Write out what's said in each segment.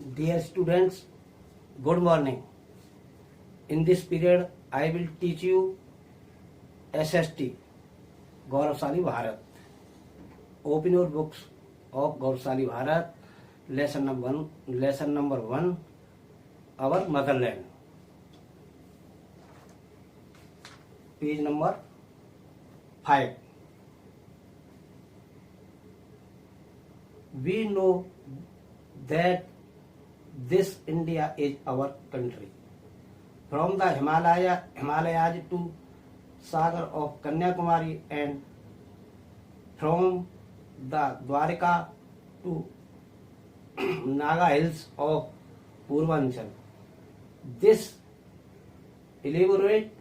Dear students, good morning. In this period, I will teach you SST, Gaurav Bharat. Open your books of Gaurav Bharat, lesson number 1, our motherland. Page number 5. We know that this India is our country. From the Himalayas to Sagar of Kanyakumari, and from the Dwarika to Naga Hills of Purvanchal. This elaborate,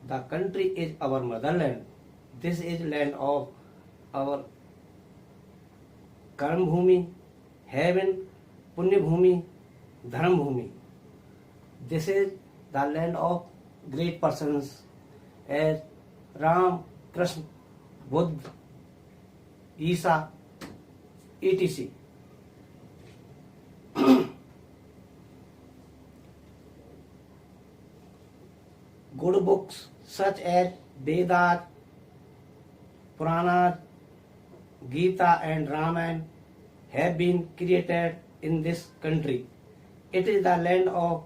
the country is our motherland. This is land of our Karm Bhumi, heaven, Punya Bhumi, Dharam Bhumi. This is the land of great persons as Ram, Krishna, Buddha, Isa, etc. Good books such as Vedas, Puranas, Gita and Ramayana have been created in this country. It is the land of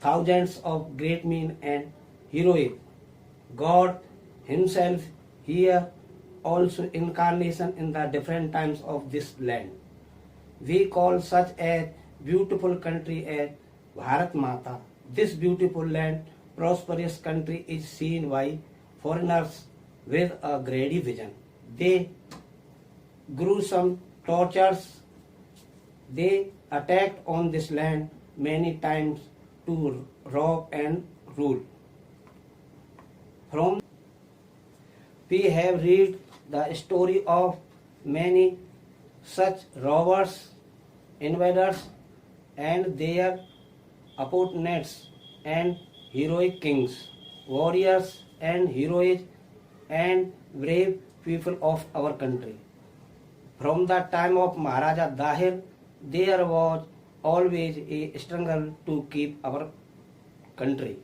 thousands of great men and heroes. God himself here also incarnation in the different times of this land. We call such a beautiful country as Bharat Mata. This beautiful land, prosperous country is seen by foreigners with a greedy vision. They gruesome tortures. They attacked on this land many times to rob and rule. From we have read the story of many such robbers, invaders, and their opponents, and heroic kings, warriors, and heroes, and brave people of our country. From the time of Maharaja Dahir, there was always a struggle to keep our country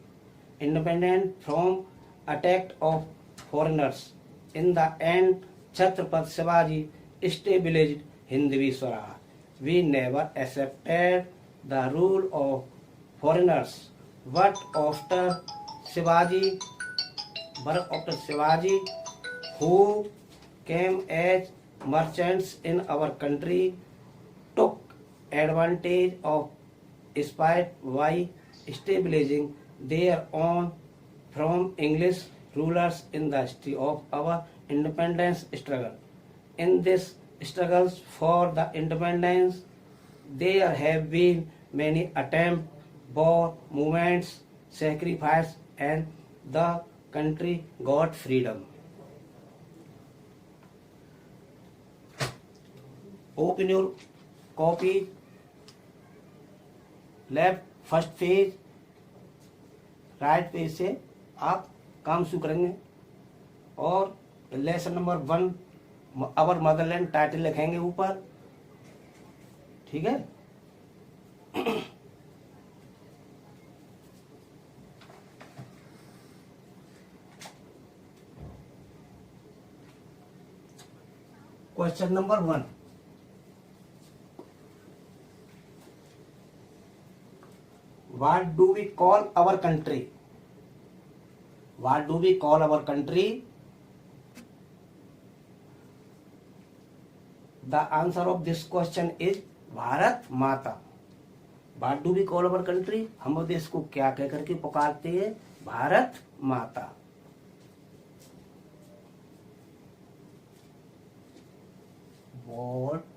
independent from attack of foreigners. In the end, Chhatrapati Shivaji established Hindvi Swaraj. We never accepted the rule of foreigners. But after Shivaji, who came as merchants in our country, took advantage of spite by establishing their own from English rulers in the history of our independence struggle. In this struggles for the independence, there have been many attempts, war, movements, sacrifice, and the country got freedom. Open your copy, left first page, right page से आप काम शुरू करेंगे और lesson number 1 अवर Motherland title लिखेंगे ऊपर. ठीक है. Question number 1. What do we call our country? What do we call our country? The answer of this question is Bharat Mata. What do we call our country? हम देश को क्या कह करके पुकारते हैं? भारत माता. What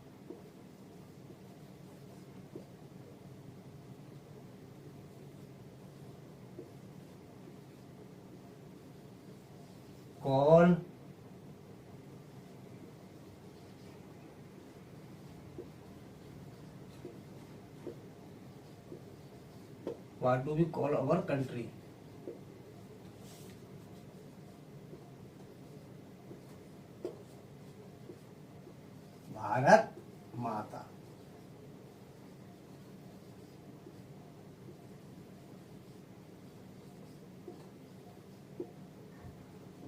call what do we call our country? Bharat Mata.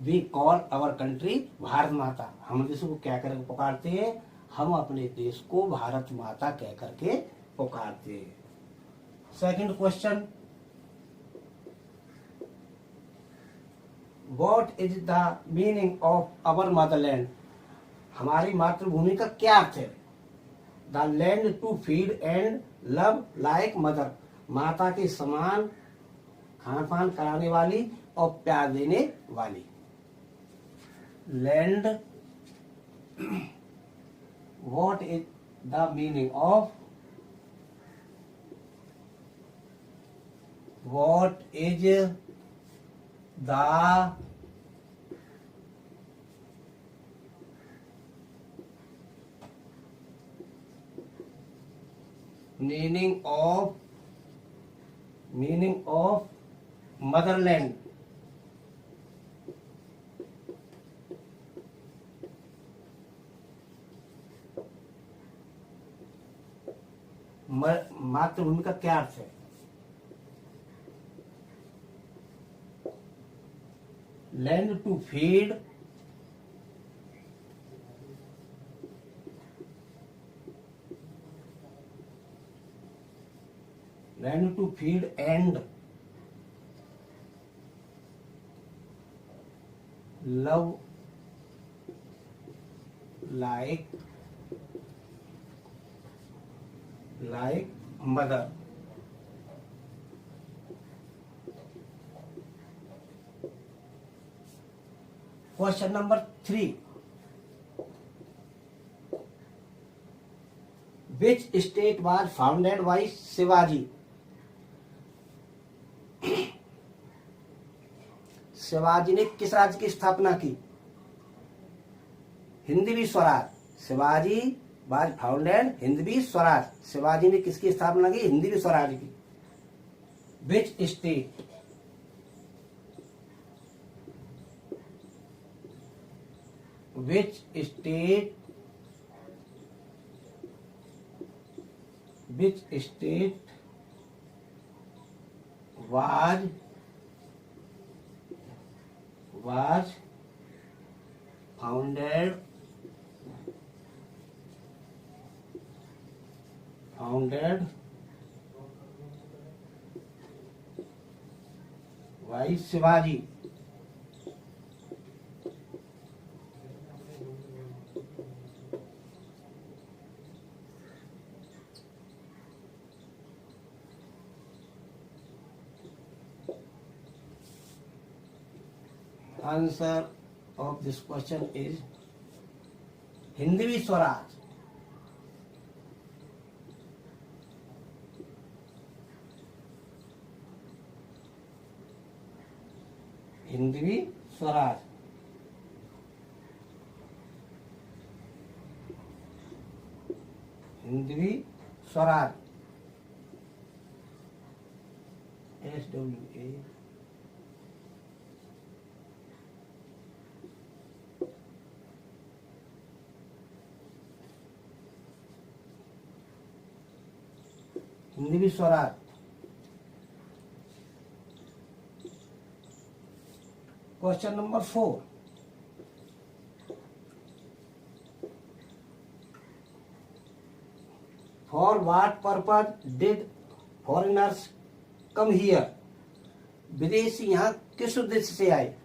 We call our country Bharat Mata. हम देश को क्या करके पुकारते हैं? हम अपने देश को भारत माता कह करके पुकारते हैं। Second question, what is the meaning of our motherland? हमारी मातृभूमि का क्या अर्थ है? The land to feed and love like mother, माता के समान खान पान कराने वाली और प्यार देने वाली। Land, what is the meaning of, what is the meaning of motherland? मातृभूमि का क्या अर्थ है? Land to feed, land to feed and love like mother. Question number 3, which state was founded by Shivaji? Shivaji ने किस राज्य की स्थापना की? हिंदवी स्वराज। Shivaji was founded Hindavi Swaraj. शिवाजी ने किसकी स्थापना की? हिंदवी स्वराज की। Which state, which state was founded by Shivaji? Answer of this question is Hindavi Swaraj. Hindavi Swaraj. Hindavi Swaraj, SWA। Hindavi Swaraj. Question number 4, for what purpose did foreigners come here? विदेशी यहाँ किस उद्देश्य से आए?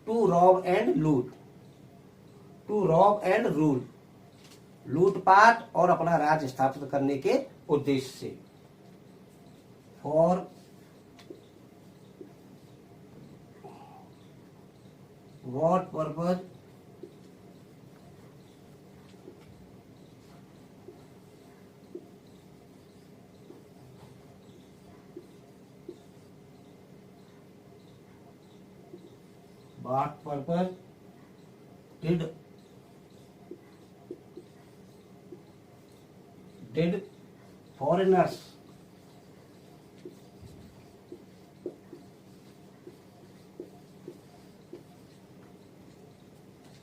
टू रॉब एंड लूट, टू रॉब एंड रूल, लूटपाट और अपना राज्य स्थापित करने के उद्देश्य से। For what purpose did foreigners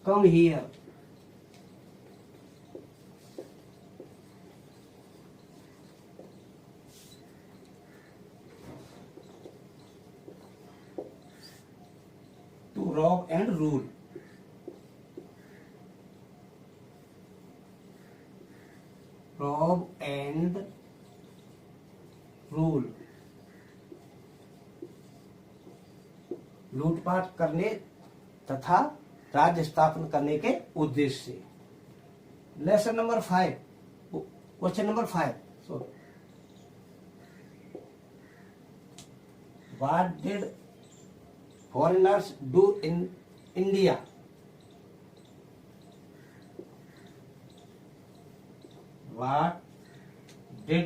come here? To rob and rule. Rob and rule. लूटपाट करने तथा राज्य स्थापन करने के उद्देश्य से। Lesson number 5, question number 5। So what did foreigners do in India? What did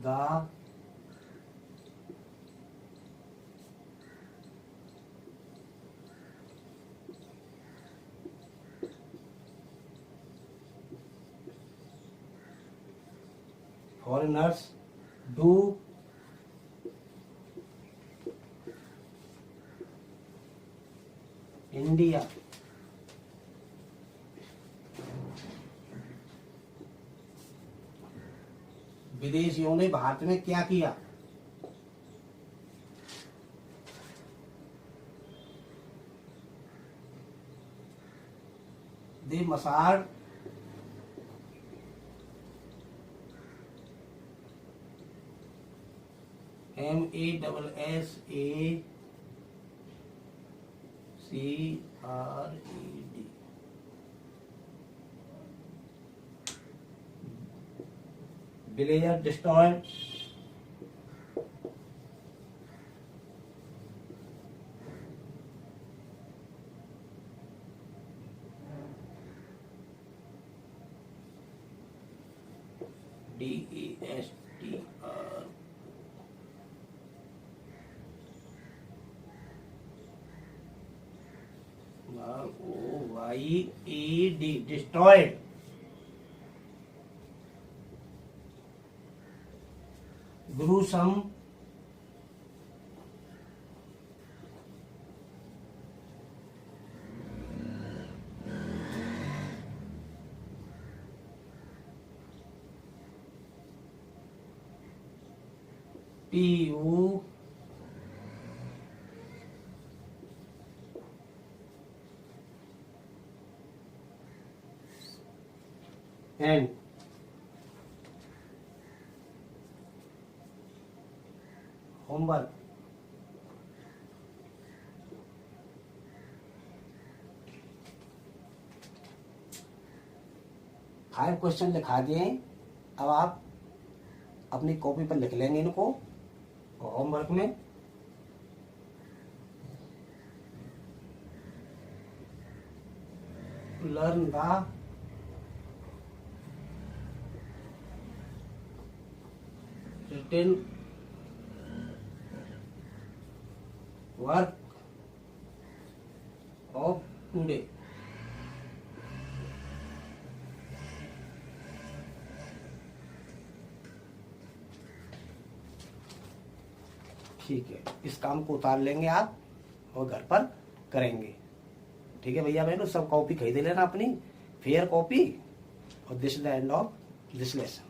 the foreigners do India? विदेशियों ने भारत में क्या किया? दे मसार्ड MASSACRED villager destroyed DESTR ROYED destroyed gruesome PU and homework. Five question लिखा दिए हैं। अब आप अपनी कॉपी पर लिख लेंगे इनको और होमवर्क में learn the written work of today. ठीक है, इस काम को उतार लेंगे आप और घर पर करेंगे। ठीक है भैया बहनों, सब कॉपी खरीद लेना अपनी फेयर कॉपी। और this is the end of this lesson.